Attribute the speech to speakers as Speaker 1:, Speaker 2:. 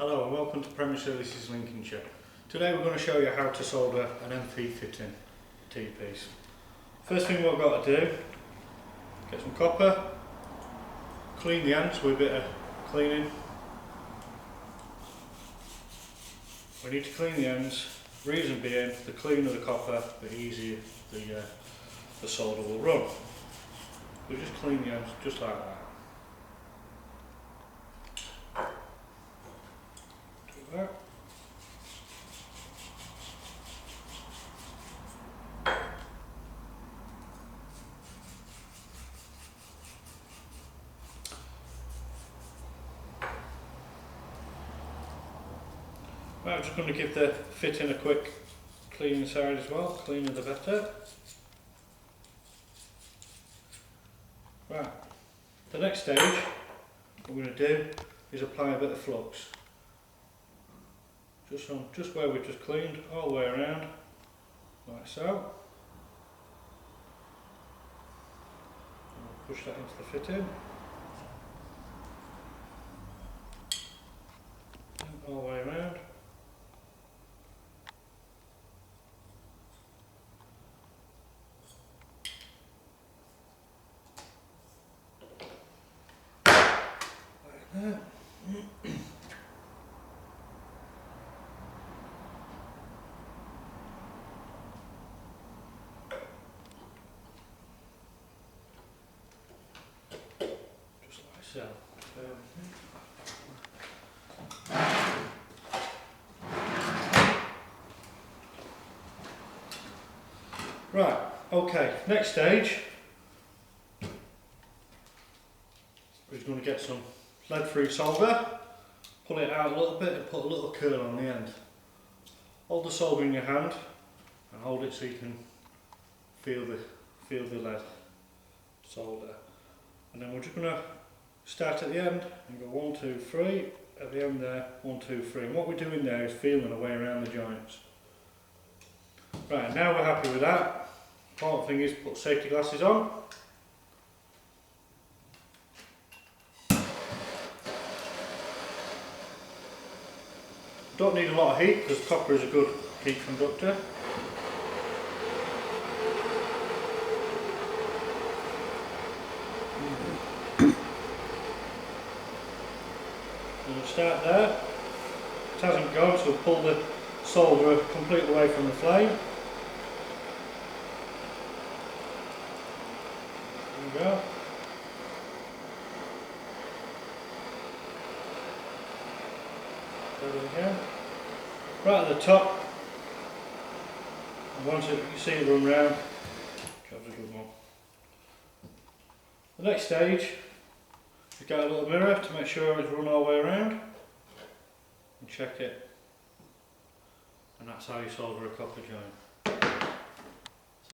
Speaker 1: Hello and welcome to Premier Services Lincolnshire. Today we're going to show you how to solder an M3 fitting T-piece. First thing we've got to do, get some copper, clean the ends with a bit of cleaning. We need to clean the ends, reason being the cleaner the copper the easier the solder will run. We just clean the ends just like that. Do that. Right, I'm just going to give the fitting a quick clean inside as well, cleaner the better. Right, the next stage what we're going to do is apply a bit of flux. Just where we've just cleaned, all the way around, like so. And we'll push that into the fitting. And all the way around. Just like so. Right, okay, next stage we're going to get some lead-free solder, pull it out a little bit and put a little curl on the end. Hold the solder in your hand and hold it so you can feel the lead solder. And then we're just going to start at the end and go 1, 2, 3, at the end there, 1, 2, 3. And what we're doing there is feeling our way around the joints. Right, now we're happy with that. Important thing is put safety glasses on. Don't need a lot of heat because copper is a good heat conductor. We'll start there. It hasn't gone, so we'll pull the solder completely away from the flame. There we go. There we go. Right at the top, and once you see it run round, job's a good one. The next stage, you've got a little mirror to make sure it's run all the way around, and check it, and that's how you solder a copper joint.